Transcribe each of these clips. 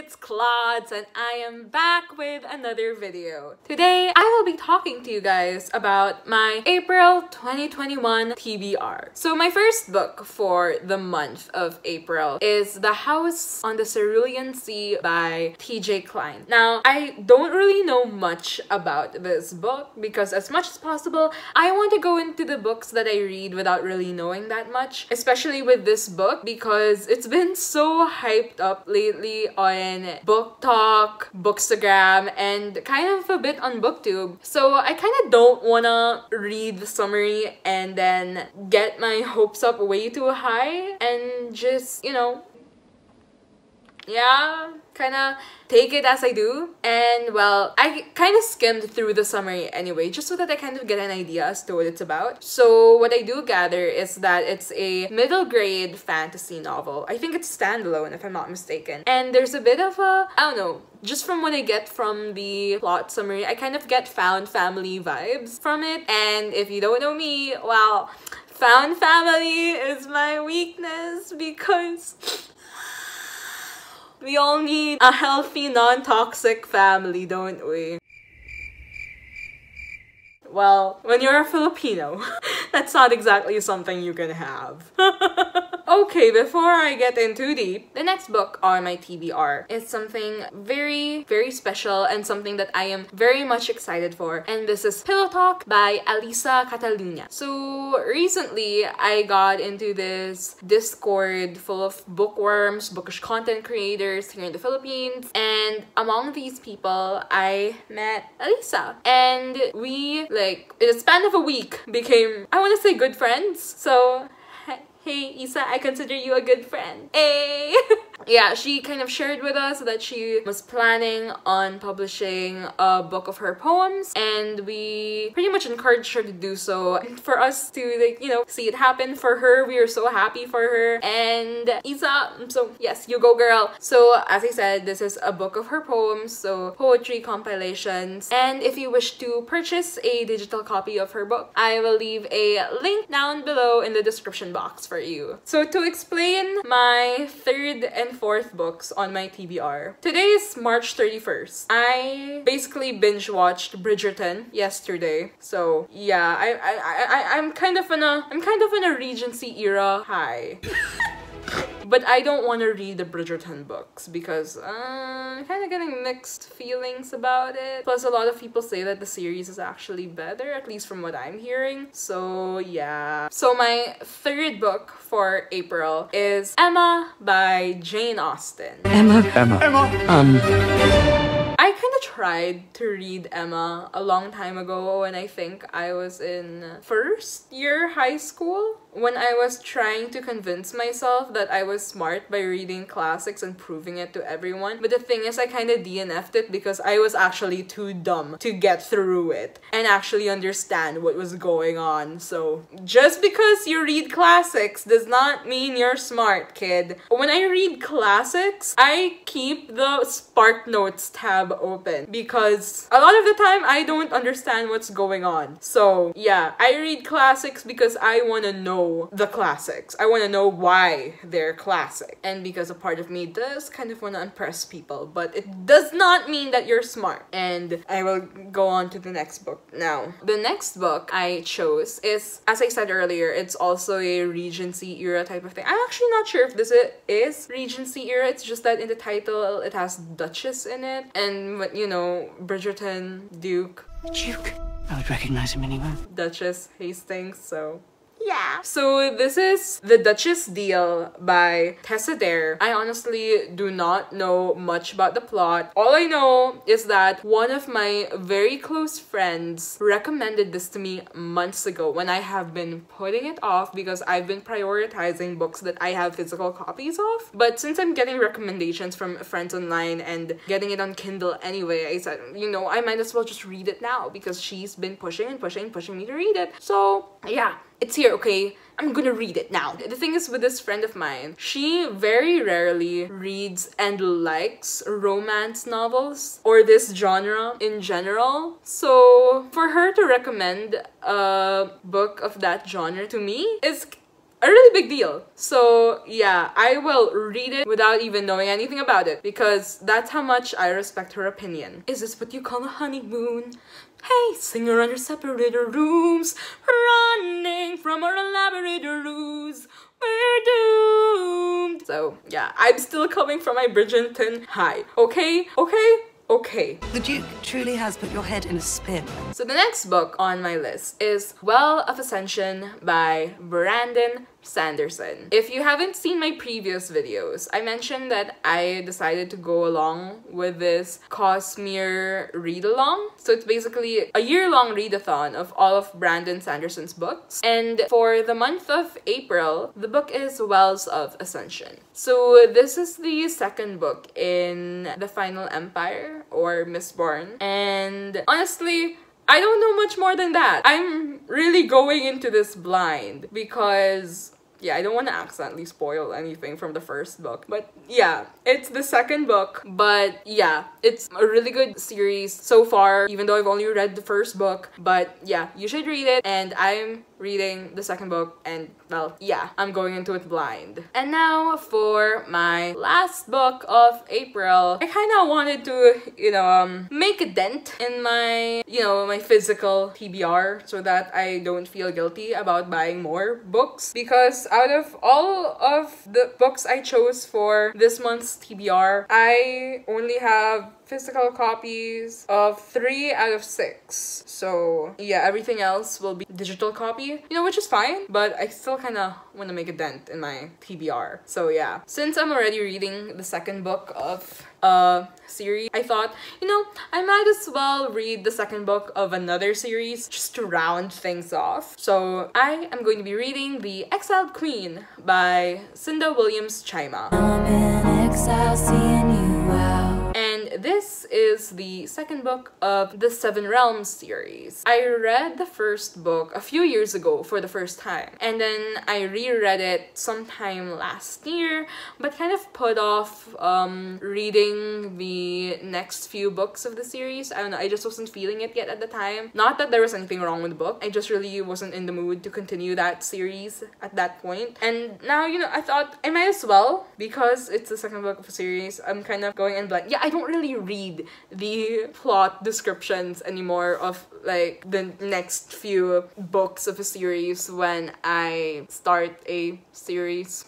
it's Klauds and I am back with another video. Today, I will be talking to you guys about my April 2021 TBR. So my first book for the month of April is The House on the Cerulean Sea by TJ Klein. Now, I don't really know much about this book because as much as possible, I want to go into the books that I read without really knowing that much, especially with this book because it's been so hyped up lately on BookTok, Bookstagram, and kind of a bit on BookTube. So I kind of don't wanna read the summary and then get my hopes up way too high and just, you know, yeah, kind of take it as I do. And well, I kind of skimmed through the summary anyway, just so that I kind of get an idea as to what it's about. So what I do gather is that it's a middle grade fantasy novel. I think it's standalone if I'm not mistaken. And there's a bit of a, I don't know, just from what I get from the plot summary, I kind of get found family vibes from it. And if you don't know me, well, found family is my weakness because we all need a healthy, non-toxic family, don't we? Well, when you're a Filipino, that's not exactly something you can have. Okay, before I get in too deep, the next book on my TBR is something very, very special and something that I am very much excited for. And this is Pillow Talk by Alisa Catalunya. So recently, I got into this Discord full of bookworms, bookish content creators here in the Philippines. And among these people, I met Alisa. And we, like, in a span of a week, became, I want to say, good friends. So hey, Isa, I consider you a good friend. Hey! Yeah, she kind of shared with us that she was planning on publishing a book of her poems, and we pretty much encouraged her to do so. And for us to, like, you know, see it happen for her, we are so happy for her. And Isa, so yes, you go girl. So as I said, this is a book of her poems, so poetry compilations. And if you wish to purchase a digital copy of her book, I will leave a link down below in the description box for you. So to explain my third and fourth books on my TBR, today is March 31st. I basically binge watched Bridgerton yesterday. So yeah, I'm kind of in a Regency era high. But I don't want to read the Bridgerton books because I'm kind of getting mixed feelings about it. Plus, a lot of people say that the series is actually better, at least from what I'm hearing. So yeah. So my third book for April is Emma by Jane Austen. Emma. I kind of tried to read Emma a long time ago when I think I was in first year high school, when I was trying to convince myself that I was smart by reading classics and proving it to everyone. But the thing is, I kind of DNF'd it because I was actually too dumb to get through it and actually understand what was going on. So just because you read classics does not mean you're smart, kid. When I read classics, I keep the Spark Notes tab open because a lot of the time I don't understand what's going on. So yeah, I read classics because I want to know the classics. I want to know why they're classic. And because a part of me does kind of want to impress people, but it does not mean that you're smart. And I will go on to the next book now. The next book I chose is, as I said earlier, it's also a Regency era type of thing. I'm actually not sure if this is Regency era. It's just that in the title it has Duchess in it. And, you know, Bridgerton, Duke. Duke. I would recognize him anywhere. Duchess, Hastings, so yeah. So this is The Duchess Deal by Tessa Dare. I honestly do not know much about the plot. All I know is that one of my very close friends recommended this to me months ago when I have been putting it off because I've been prioritizing books that I have physical copies of. But since I'm getting recommendations from friends online and getting it on Kindle anyway, I said, you know, I might as well just read it now because she's been pushing me to read it. So yeah. It's here, okay? I'm gonna read it now. The thing is with this friend of mine, she very rarely reads and likes romance novels or this genre in general. So for her to recommend a book of that genre to me is a really big deal. So yeah, I will read it without even knowing anything about it because that's how much I respect her opinion. Is this what you call a honeymoon? Hey, singer under separated rooms, running from our elaborate ruse. We're doomed. So yeah, I'm still coming from my Bridgerton high. Okay? Okay? Okay. The Duke truly has put your head in a spin. So the next book on my list is Well of Ascension by Brandon Sanderson. If you haven't seen my previous videos, I mentioned that I decided to go along with this Cosmere read-along. So it's basically a year-long readathon of all of Brandon Sanderson's books. And for the month of April, the book is Wells of Ascension. So this is the second book in the Final Empire, or Mistborn. And honestly, I don't know much more than that. I'm really going into this blind because, yeah, I don't want to accidentally spoil anything from the first book. But yeah, it's the second book. But yeah, it's a really good series so far, even though I've only read the first book. But yeah, you should read it. And I'm reading the second book, and well, yeah, I'm going into it blind. And now for my last book of April, I kind of wanted to, make a dent in my, my physical TBR so that I don't feel guilty about buying more books. Because out of all of the books I chose for this month's TBR, I only have physical copies of 3 out of 6. So yeah, everything else will be digital copy, which is fine, but I still kind of want to make a dent in my TBR. So yeah, since I'm already reading the second book of a series, I thought, I might as well read the second book of another series just to round things off. So I am going to be reading The Exiled Queen by Cinda Williams Chima. I'm in exile, seeing you out. And this is the second book of the Seven Realms series. I read the first book a few years ago for the first time, and then I reread it sometime last year, but kind of put off reading the next few books of the series. I don't know, I just wasn't feeling it yet at the time. Not that there was anything wrong with the book, I just really wasn't in the mood to continue that series at that point. And now, I thought I might as well, because it's the second book of a series. I'm kind of going in blind. Yeah, I don't really read the plot descriptions anymore of like the next few books of a series when I start a series.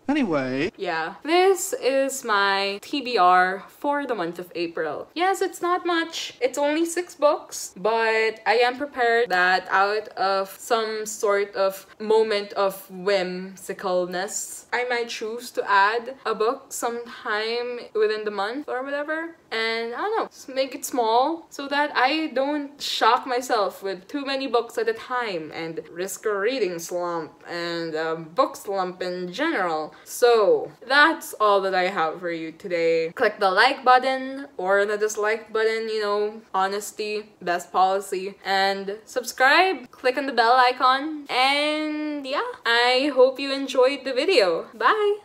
Anyway. Yeah, this is my TBR for the month of April. Yes, it's not much. It's only 6 books, but I am prepared that out of some sort of moment of whimsicalness, I might choose to add a book sometime within the month or whatever. And I don't know, just make it small so that I don't shock myself with too many books at a time and risk a reading slump and a book slump in general. So that's all that I have for you today. Click the like button or the dislike button, honesty, best policy. And subscribe, click on the bell icon. And yeah, I hope you enjoyed the video. Bye!